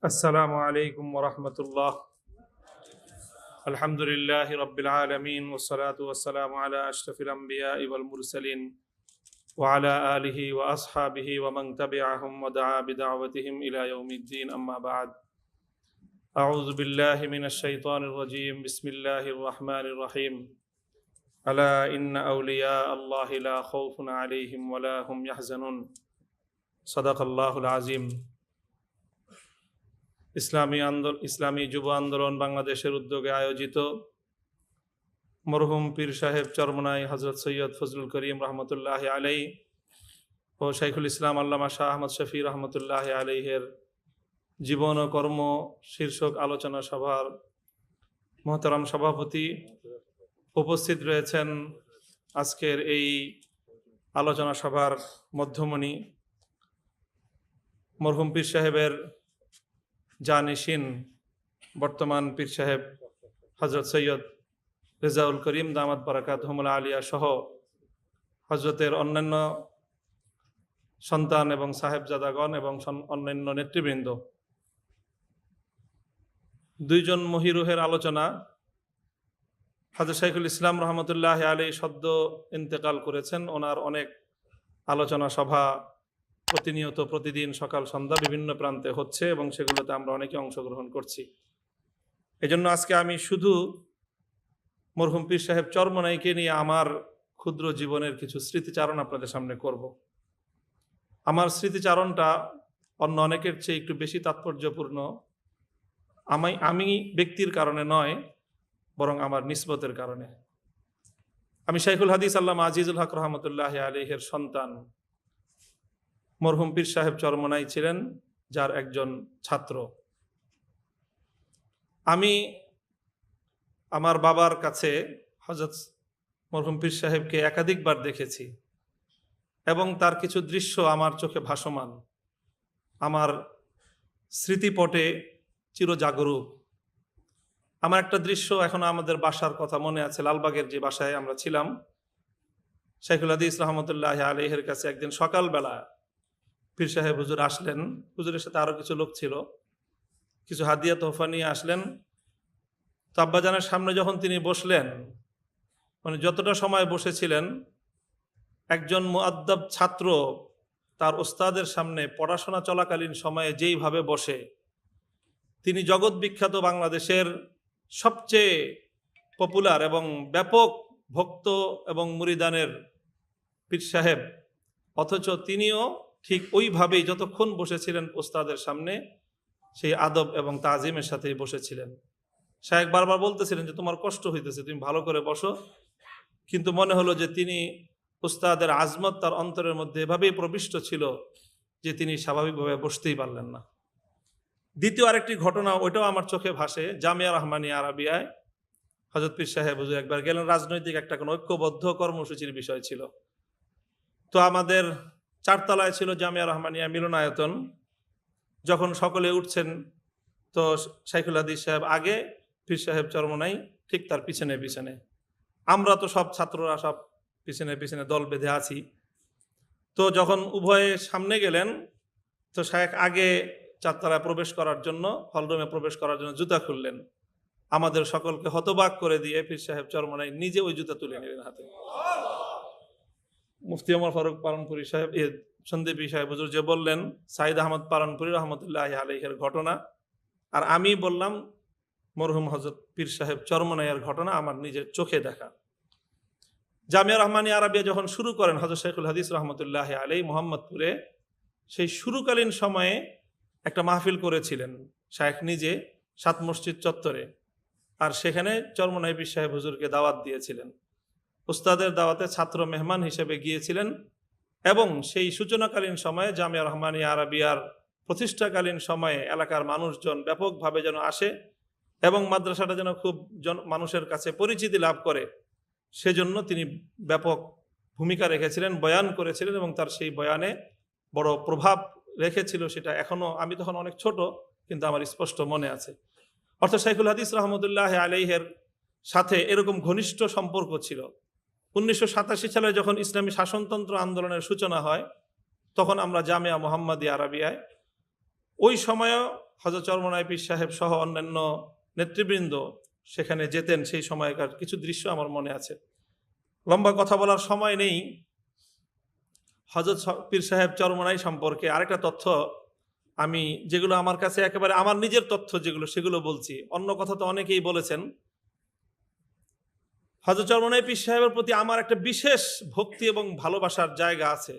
السلام عليكم ورحمة الله. الحمد لله رب العالمين والصلاة والسلام على أشرف الأنبياء والمرسلين وعلى آله وأصحابه ومن تبعهم ودعا بدعوتهم إلى يوم الدين. أما بعد، أعوذ بالله من الشيطان الرجيم. بسم الله الرحمن الرحيم. ألا إن أولياء الله لا خوف عليهم ولا هم يحزنون. صدق الله العظيم. ইসলামী যুব আন্দোলন বাংলাদেশের উদ্যোগে আয়োজিত মরহুম পীর সাহেব চরমনাই হযরত সৈয়দ ফজলুল করিম রহমতুল্লাহ আলাইহি ও শাইখুল ইসলাম আল্লামা শাহ আহমদ শফি রহমতুল্লাহ আলাইহির জীবন ও কর্ম শীর্ষক আলোচনা সভার মহতারাম সভাপতি, উপস্থিত রয়েছেন আজকের এই আলোচনা সভার মধ্যমণি মরহুম পীর সাহেবের জানিশিন বর্তমান পীর সাহেব হযরত সৈয়দ রেজাউল করিম দামাত বারাকাতুহুল আলিয়া সহ হযরতের অন্যান্য সন্তান এবং সাহেবজাদাগণ এবং অন্যান্য নেতৃবৃন্দ। দুইজন মহিরুহের আলোচনা। হযরত শাইখুল ইসলাম রহমতুল্লাহ আলাইহি সদ্য ইন্তেকাল করেছেন। ওনার অনেক আলোচনা সভা প্রতিনিয়ত প্রতিদিন সকাল সন্ধ্যা বিভিন্ন প্রান্তে হচ্ছে এবং সেগুলোতে আমরা অনেকে অংশগ্রহণ করছি। এজন্য আজকে আমি শুধু মরহুম পীর সাহেব চরমনাইকে নিয়ে আমার ক্ষুদ্র জীবনের কিছু স্মৃতিচারণ আপনাদের সামনে করব। আমার স্মৃতিচারণটা অন্য অনেকের চেয়ে একটু বেশি তাৎপর্যপূর্ণ। আমি ব্যক্তির কারণে নয়, বরং আমার নিসবতের কারণে। আমি শাইখুল হাদিস আল্লামা আজিজুল হক রহমতুল্লাহ আলাইহির সন্তান। মরহুম পীর সাহেব চরমনাই ছিলেন যার একজন ছাত্র। আমি আমার বাবার কাছে হযরত মরহুম পীর সাহেবকে একাধিকবার দেখেছি এবং তার কিছু দৃশ্য আমার চোখে ভাসমান, আমার স্মৃতিপটে চিরজাগরুক। আমার একটা দৃশ্য এখনো আমাদের বাসার কথা মনে আছে, লালবাগের যে বাসায় আমরা ছিলাম। শাইখুল হাদিস রহমতুল্লাহ আলাইহির কাছে একদিন সকালবেলা পীর সাহেব হুজুর আসলেন। হুজুরের সাথে আরো কিছু লোক ছিল, কিছু হাদিয়া তোহফা নিয়ে আসলেন। তো আব্বাজানের সামনে যখন তিনি বসলেন, মানে যতটা সময় বসেছিলেন, একজন মুআদ্দাব ছাত্র তার ওস্তাদের সামনে পড়াশোনা চলাকালীন সময়ে যেইভাবে বসে, তিনি জগৎ বিখ্যাত বাংলাদেশের সবচেয়ে পপুলার এবং ব্যাপক ভক্ত এবং মুরিদানের পীর সাহেব, অথচ তিনিও ঠিক ওইভাবেই যতক্ষণ বসেছিলেন ওস্তাদের সামনে সেই আদব এবং তাজিমের সাথেই বসেছিলেন। শায়েখ বারবার বলতেছিলেন যে তোমার কষ্ট হইতেছে, তুমি ভালো করে বসো, কিন্তু মনে হলো যে তিনি ওস্তাদের আজমত তার অন্তরের মধ্যে এভাবেই প্রবিষ্ট ছিল যে তিনি স্বাভাবিকভাবে বসতেই পারলেন না। দ্বিতীয় আরেকটি ঘটনা, ওইটাও আমার চোখে ভাসে। জামিয়া রহমানিয়া আরাবিয়ায় হযরত পীর সাহেব হুজুর একবার গেলেন, রাজনৈতিক একটা কোনো ঐক্যবদ্ধ কর্মসূচির বিষয় ছিল। তো আমাদের 4 তলায় ছিল জামিয়া রহমানিয়া মিলনায়তন। যখন সকলে উঠছেন, তো শাইখুল হাদিস সাহেব আগে, পীর সাহেব চরমনাই ঠিক তার পিছনে পিছনে। আমরা তো সব ছাত্ররা সব পিছনে পিছনে দল বেঁধে আছি। তো যখন উভয়ে সামনে গেলেন, তো শায়েখ আগে 4 তলায় প্রবেশ করার জন্য, হলরুমে প্রবেশ করার জন্য জুতা খুললেন। আমাদের সকলকে হতবাক করে দিয়ে পীর সাহেব চরমনাই নিজে ওই জুতা তুলে নিলেন হাতে। মুফতি ওমর ফারুক পালনপুরি সাহেব, সন্দীপী সাহেব হুজুর যে বললেন সাইদ আহমদ পালনপুরি রহমতুল্লাহ আলাইহির ঘটনা, আর আমি বললাম মরহুম হযরত পীর সাহেব চরমনাইয়ের ঘটনা, আমার নিজের চোখে দেখা। জামিয়া রহমানিয়া আরাবিয়া যখন শুরু করেন হযরত শাইখুল হাদিস রহমতুল্লাহ আলাইহি মোহাম্মদপুরে, সেই শুরুকালীন সময়ে একটা মাহফিল করেছিলেন শায়েখ নিজে 7 মসজিদ চত্বরে, আর সেখানে চরমনাই পীর সাহেব হুজুরকে দাওয়াত দিয়েছিলেন। উস্তাদের দাওয়াতে ছাত্র মেহমান হিসেবে গিয়েছিলেন এবং সেই সূচনাকালীন সময়ে জামিয়া রহমানিয়া আরাবিয়ার প্রতিষ্ঠাকালীন সময়ে এলাকার মানুষজন ব্যাপকভাবে যেন আসে এবং মাদ্রাসাটা যেন খুব মানুষের কাছে পরিচিতি লাভ করে, সেজন্য তিনি ব্যাপক ভূমিকা রেখেছিলেন, বয়ান করেছিলেন এবং তার সেই বয়ানে বড় প্রভাব রেখেছিল। সেটা এখনো, আমি তখন অনেক ছোট, কিন্তু আমার স্পষ্ট মনে আছে। অর্থাৎ শাইখুল হাদিস রহমতুল্লাহ আলাইহির সাথে এরকম ঘনিষ্ঠ সম্পর্ক ছিল। 1987 সালে যখন ইসলামী শাসনতন্ত্র আন্দোলনের সূচনা হয়, তখন আমরা জামিয়া মুহাম্মাদিয়া আরাবিয়ায়, ওই সময়ও হযরত চরমনাই পীর সাহেব সহ অন্যান্য নেতৃবৃন্দ সেখানে যেতেন। সেই সময়কার কিছু দৃশ্য আমার মনে আছে। লম্বা কথা বলার সময় নেই। হযরত পীর সাহেব চরমনাই সম্পর্কে আরেকটা তথ্য আমি, যেগুলো আমার কাছে একেবারে আমার নিজের তথ্য যেগুলো, সেগুলো বলছি। অন্য কথা তো অনেকেই বলেছেন। হযরত চরমনাই পীর সাহেবের প্রতি আমার একটা বিশেষ ভক্তি এবং ভালোবাসার জায়গা আছে।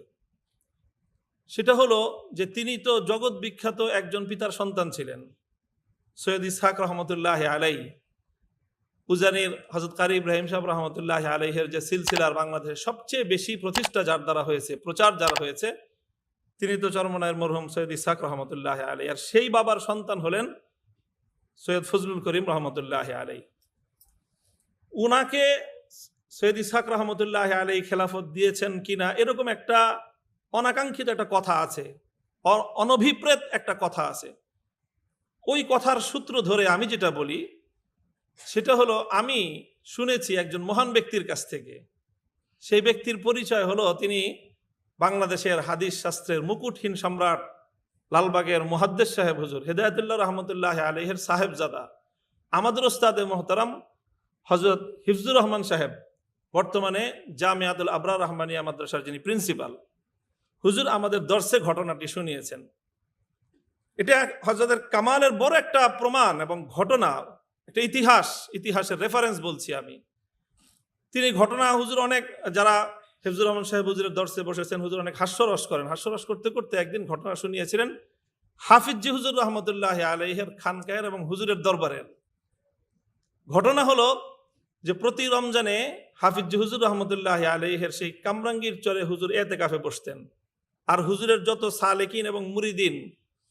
সেটা হলো যে তিনি তো জগৎ বিখ্যাত একজন পিতার সন্তান ছিলেন, সৈয়দ ইসহাক রহমতুল্লাহ আলাই। উজানির হযরত কারি ইব্রাহিম সাহেব রহমতুল্লাহ আলাইহের যে সিলসিলার বাংলাদেশে সবচেয়ে বেশি প্রতিষ্ঠা যার দ্বারা হয়েছে, প্রচার যারা হয়েছে, তিনি তো চরমনাইয়ের মরহুম সৈয়দ ইসহাক রহমতুল্লাহ আলাই। আর সেই বাবার সন্তান হলেন সৈয়দ ফজলুল করিম রহমতুল্লাহ আলাই। উনাকে সৈয়দ ইসহাক রহমতুল্লাহ আলাই খেলাফত দিয়েছেন কিনা এরকম একটা অনাকাঙ্ক্ষিত একটা কথা আছে, অনভিপ্রেত একটা কথা আছে। ওই কথার সূত্র ধরে আমি যেটা বলি সেটা হলো, আমি শুনেছি একজন মহান ব্যক্তির কাছ থেকে। সেই ব্যক্তির পরিচয় হলো, তিনি বাংলাদেশের হাদিস শাস্ত্রের মুকুটহীন সম্রাট লালবাগের মুহাদ্দিস সাহেব হুজুর হেদায়েতুল্লাহ রহমতুল্লাহ আলাইহির সাহেবজাদা, আমাদের ওস্তাদে মোহতারাম হযরত হিফজুর রহমান সাহেব, বর্তমানে জামিয়াতুল আবরার রহমানিয়া মাদ্রাসার যিনি প্রিন্সিপাল। হুজুর আমাদের দর্শে ঘটনাটি শুনিয়েছেন। এটা হযরতের কামালের বড় একটা প্রমাণ এবং ঘটনা, একটা ইতিহাসের রেফারেন্স বলছি আমি। তিনি ঘটনা, হুজুর অনেক, যারা হিফজুর রহমান সাহেব হুজুরের দর্শে বসেছেন, হুজুর অনেক হাস্যরস করেন। হাস্যরস করতে করতে একদিন ঘটনা শুনিয়েছিলেন হাফিজ হুজুর রহমতুল্লাহ আলাইহির খানকায়ের এবং হুজুরের দরবারের। ঘটনা হলো যে প্রতি রমজানে হাফিজ হুজুর রহমতুল্লাহ আলাইহির সেই কামরাঙ্গীর চরে হুজুর এতেকাফে বসতেন। আর হুজুরের যত সালেকিন এবং মুরিদিন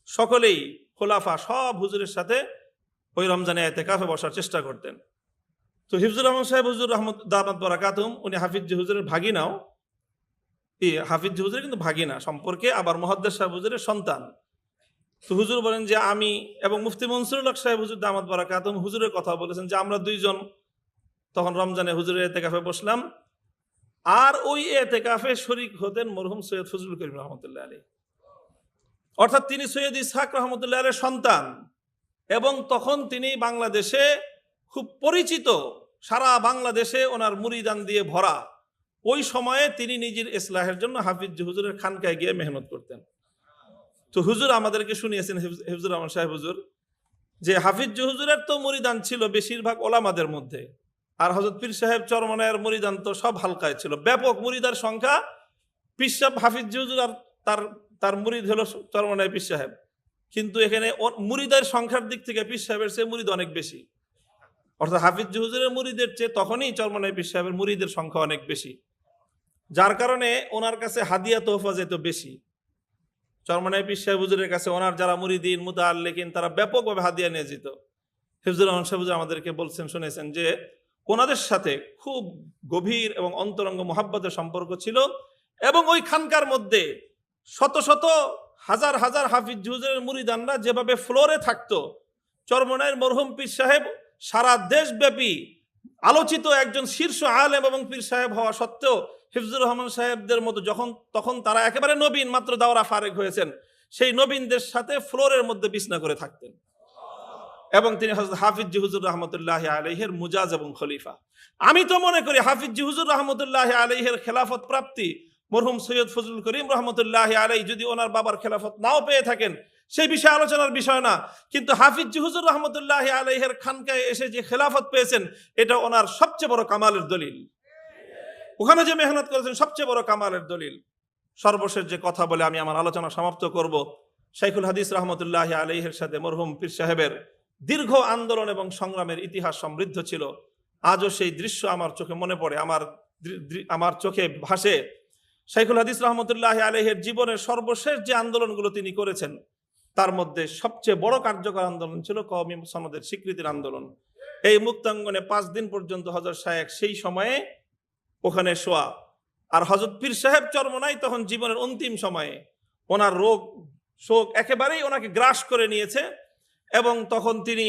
সকলেই, খোলাফা সব হুজুরের সাথে ওই রমজানে এতেকাফে বসার চেষ্টা করতেন। তো হিফজুর রহমান সাহেব হুজুর রহমত দামাত বারাকাতুম, উনি হাফিজ হুজুরের ভাগিনাও, হাফিজ হুজুরের কিন্তু ভাগিনা সম্পর্কে, আবার মুহাদ্দিস সাহেব হুজুরের সন্তান। তো হুজুর বলেন যে আমি এবং মুফতি মনসুরুল হক সাহেব হুজুর দামাত বারাকাতুম হুজুরের কথা বলেছেন যে আমরা দুইজন তখন রমজানে হুজুরের এতেকাফে বসলাম। আর ওই এতেকাফে শরীক হতেন মরহুম সৈয়দ ফজলুল করিম রহমতুল্লাহ আলাইহি। অর্থাৎ তিনি সৈয়দ ইসহাক রহমতুল্লাহ আলাইহির সন্তান, এবং তখন তিনি বাংলাদেশে খুব পরিচিত, সারা বাংলাদেশে ওনার মুরিদান দিয়ে ভরা। ওই সময়ে তিনি নিজের ইসলাহের জন্য হাফিজ হুজুরের খানকায় গিয়ে মেহনত করতেন। তো হুজুর আমাদেরকে শুনিয়েছেন, হিফজুর রহমান সাহেব হুজুর, যে হাফিজ হুজুরের তো মুরিদান ছিল বেশিরভাগ ওলামাদের মধ্যে, আর হযরত পীর সাহেব চরমনায়ের মুরিদান তো সব হালকায় ছিল, ব্যাপক মুরিদার সংখ্যা। পীর সাহেব হাফিজ হুজুর আর তার মুরিদ হলো চরমনায় পীর সাহেব, কিন্তু এখানে মুরিদের সংখ্যার দিক থেকে পীর সাহেবের চেয়ে মুরিদ অনেক বেশি। অর্থাৎ হাফিজ হুজুরের মুরিদের চেয়ে তখনই চরমনায় পীর সাহেবের মুরিদের সংখ্যা অনেক বেশি, যার কারণে ওনার কাছে হাদিয়া তোহফা যেত বেশি। চরমনায় পীর সাহেব হুজুরের কাছে ওনার যারা মুরিদিন মুতাআল্লিকিন তারা ব্যাপকভাবে হাদিয়া নিয়ে যেত। হিফজুর রহমান সাহেব হুজুর আমাদেরকে বলছেন, শুনেছেন যে ওনাদের সাথে খুব গভীর এবং অন্তরঙ্গ মুহাব্বতের সম্পর্ক ছিল, এবং ওই খানকার মধ্যে শত শত হাজার হাজার হাফিজ হুজুরের মুরিদানরা যেভাবে ফ্লোরে থাকতো, চরমনায়ের মরহুম পীর সাহেব সারা দেশব্যাপী আলোচিত একজন শীর্ষ আলেম এবং পীর সাহেব হওয়া সত্ত্বেও হিফজুর রহমান সাহেবদের মতো তখন তারা একেবারে নবীন, মাত্র দাওরা ফারেক হয়েছেন, সেই নবীনদের সাথে ফ্লোরের মধ্যে বিছনা করে থাকতেন। এবং তিনি হাফিজ হুজুর রহমতুল্লাহ আলাইহির মুজাজ এবং খলিফা। আমি তো মনে করি হাফিজ হুজুর রহমতুল্লাহ আলাইহির খেলাফত প্রাপ্তি মরহুম সৈয়দ ফজলুল করিম রহমতুল্লাহ আলাইহি যদি ওনার বাবার খেলাফত নাও পেয়ে থাকেন, সেই বিষয়ে আলোচনার বিষয় না, কিন্তু হাফিজ হুজুর রহমতুল্লাহ আলাইহির খানকায় এসে যে খেলাফত পেয়েছেন এটা ওনার সবচেয়ে বড় কামালের দলিল। ওখানে যে মেহনত করেছেন সবচেয়ে বড় কামালের দলিল। সর্বশেষ যে কথা বলে আমি আমার আলোচনা সমাপ্ত করব, শাইখুল হাদিস রহমতুল্লাহ আলাইহির সাথে মরহুম পীর সাহেবের দীর্ঘ আন্দোলন এবং সংগ্রামের ইতিহাস সমৃদ্ধ ছিল। আজও সেই দৃশ্য আমার চোখে মনে পড়ে, আমার চোখে ভাসে। শাইখুল হাদিস রহমতুল্লাহ আলাইহির জীবনের সর্বশেষ যে আন্দোলনগুলো তিনি করেছেন তার মধ্যে সবচেয়ে বড় কার্যকর আন্দোলন ছিল কওমি সনদের স্বীকৃতির আন্দোলন। এই মুক্তাঙ্গনে 5 দিন পর্যন্ত হযরত শায়েখ সেই সময়ে ওখানে শোয়া। আর হযরত পীর সাহেব চরমনাই তখন জীবনের অন্তিম সময়ে, ওনার রোগ শোক একেবারেই ওনাকে গ্রাস করে নিয়েছে, এবং তখন তিনি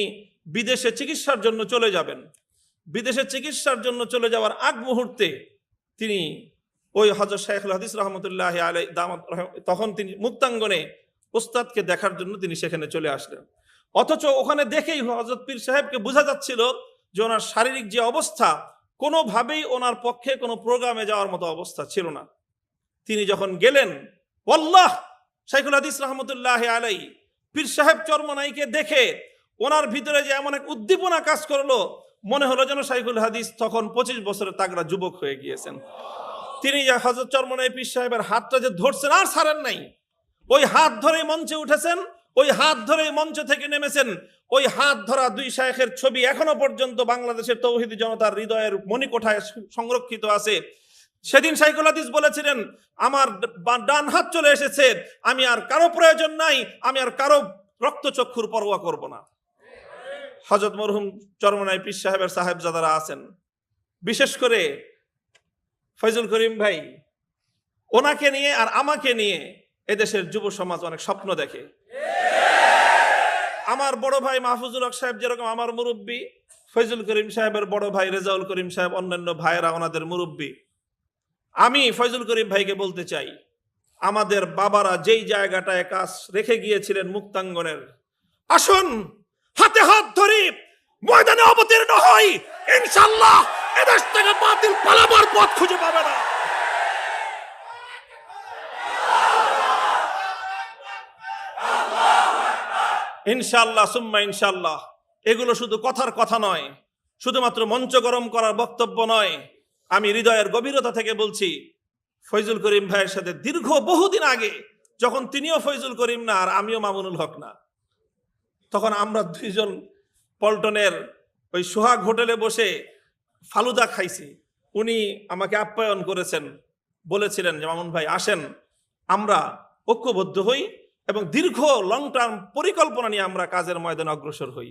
বিদেশে চিকিৎসার জন্য চলে যাবেন। বিদেশে চিকিৎসার জন্য চলে যাওয়ার আগ মুহূর্তে তিনি ওই হযরত শাইখুল হাদিস রহমতুল্লাহ আলাইহি তখন তিনি মুক্তাঙ্গনে উস্তাদকে দেখার জন্য তিনি সেখানে চলে আসলেন। অথচ ওখানে দেখেই হযরত পীর সাহেবকে বোঝা যাচ্ছিল যে ওনার শারীরিক যে অবস্থা, কোনোভাবেই ওনার পক্ষে কোনো প্রোগ্রামে যাওয়ার মতো অবস্থা ছিল না। তিনি যখন গেলেন, ওয়াল্লাহ শাইখুল হাদিস রহমতুল্লাহ আলাইহি পীর সাহেব চরমনাইকে দেখে ওনার ভিতরে যে এমন এক উদ্দীপনা কাজ করলো, মনে হলো যেন শাইখুল হাদিস তখন 25 বছরের তাগড়া যুবক হয়ে গিয়েছেন। তিনি হযরত চরমনাই পীর সাহেবের হাতটা যে ধরছেন আর ছাড়েন নাই, ওই হাত ধরেই মঞ্চে উঠেছেন, ওই হাত ধরেই মঞ্চ থেকে নেমেছেন। ওই হাত ধরা দুই শায়েখের ছবি এখনো পর্যন্ত বাংলাদেশের তৌহিদি জনতার হৃদয়ের মণিকোঠায় সংরক্ষিত আছে। সেদিন শাইখুল হাদিস বলেছিলেন, আমার ডান হাত চলে এসেছে, আমি আর কারো প্রয়োজন নাই, আমি আর কারো রক্তচক্ষুর পরোয়া করব না। হযরত মরহুম চরমনাই পীর সাহেবের সাহেবজাদারা আছেন, বিশেষ করে ফয়জুল করিম ভাই, ওনাকে নিয়ে আর আমাকে নিয়ে এদেশের যুব সমাজ অনেক স্বপ্ন দেখে। আমার বড় ভাই মাহফুজুল হক সাহেব যেরকম আমার মুরব্বী, ফয়জুল করিম সাহেবের বড় ভাই রেজাউল করিম সাহেব, অন্যান্য ভাইয়েরা ওনাদের মুরব্বী। আমি ফয়জুল করিম ভাইকে বলতে চাই, আমাদের বাবারা যেই জায়গাটায় কাজ রেখে গিয়েছিলেন মুক্তাঙ্গনের, আসুন হাতে হাত ধরি ময়দানে অবতীর্ণ হই, ইনশাআল্লাহ এদেশ থেকে বাতিল পালাবার পথ খুঁজে পাবে না। ইনশাআল্লাহ সুম্মা ইনশাআল্লাহ। এগুলো শুধু কথার কথা নয়, শুধুমাত্র মঞ্চ গরম করার বক্তব্য নয়। আমি হৃদয়ের গভীরতা থেকে বলছি, ফয়জুল করিম ভাইয়ের সাথে দীর্ঘ বহুদিন আগে, যখন তিনিও ফয়জুল করিম না আর আমিও মামুনুল হক না, তখন আমরা দুইজন পল্টনের ওই সোহাগ হোটেলে বসে ফালুদা খাইছি। উনি আমাকে আপ্যায়ন করেছেন, বলেছিলেন যে মামুন ভাই আসেন, আমরা ঐক্যবদ্ধ হই এবং দীর্ঘ লং টার্ম পরিকল্পনা নিয়ে আমরা কাজের ময়দানে অগ্রসর হই।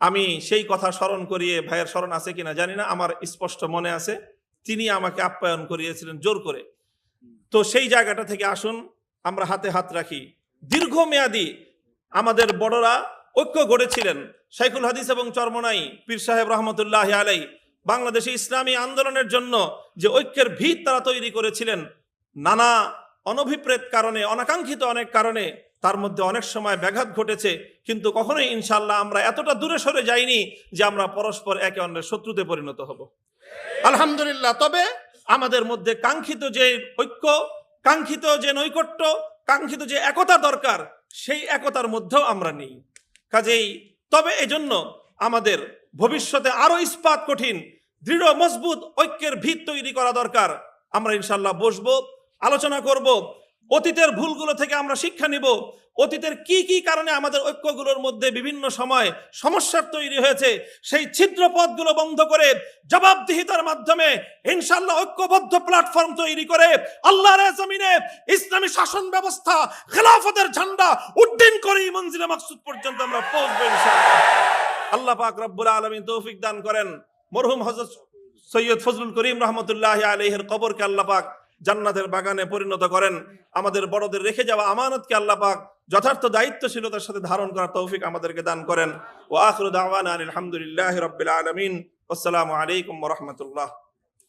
আমি সেই কথা স্মরণ করিয়ে, ভাইয়ের স্মরণ আছে কিনা জানি না, আমার স্পষ্ট মনে আছে তিনি আমাকে আপ্যায়ন করিয়েছিলেন জোর করে। তো সেই জায়গাটা থেকে আসুন আমরা হাতে হাত রাখি। দীর্ঘমেয়াদী আমাদের বড়রা ঐক্য গড়েছিলেন। শাইখুল হাদিস এবং চরমনাই পীর সাহেব রহমতুল্লাহ আলাইহি বাংলাদেশে ইসলামী আন্দোলনের জন্য যে ঐক্যের ভিত তারা তৈরি করেছিলেন, নানা অনভিপ্রেত কারণে, অনাকাঙ্ক্ষিত অনেক কারণে তার মধ্যে অনেক সময় ব্যাঘাত ঘটেছে, কিন্তু কখনোই ইনশাআল্লাহ আমরা এতটা দূরে সরে যাইনি যে আমরা পরস্পর একে অন্যের শত্রুতে পরিণত হব, আলহামদুলিল্লাহ। তবে আমাদের মধ্যে কাঙ্ক্ষিত যে ঐক্য, কাঙ্ক্ষিত যে নৈকট্য, কাঙ্ক্ষিত যে একতা দরকার, সেই একতার মধ্যেও আমরা নেই। কাজেই তবে এজন্য আমাদের ভবিষ্যতে আরো ইস্পাত কঠিন, দৃঢ় মজবুত ঐক্যের ভিত তৈরি করা দরকার। আমরা ইনশাআল্লাহ বসবো, আলোচনা করব, অতীতের ভুলগুলো থেকে আমরা শিক্ষা নিব, অতীতের কি কি কারণে আমাদের ঐক্যগুলোর মধ্যে বিভিন্ন সময় সমস্যার তৈরি হয়েছে, সেই ছিদ্র পথগুলো বন্ধ করে জবাবদিহিতার মাধ্যমে ইনশাআল্লাহ ঐক্যবদ্ধ প্ল্যাটফর্ম তৈরি করে আল্লাহর জমিনে ইসলামী শাসন ব্যবস্থা, খেলাফতের ঝান্ডা উড্ডীন করেই মঞ্জিলে মাকসুদ পর্যন্ত আমরা পৌঁছবো ইনশাআল্লাহ। আল্লাহ পাক রব্বুল আলামিন তৌফিক দান করেন। মরহুম হযরত সৈয়দ ফজলুল করিম রহমতুল্লাহ আলাইহির কবরকে আল্লাহ পাক জান্নাতের বাগানে পরিণত করেন। আমাদের বড়দের রেখে যাওয়া আমানতকে আল্লাহ পাক যথার্থ দায়িত্বশীলতার সাথে ধারণ করার তৌফিক আমাদেরকে দান করেন। ওয়া আখিরু দাওয়ানা আলহামদুলিল্লাহি রাব্বিল আলামিন। আসসালামু আলাইকুম ওয়া রাহমাতুল্লাহ।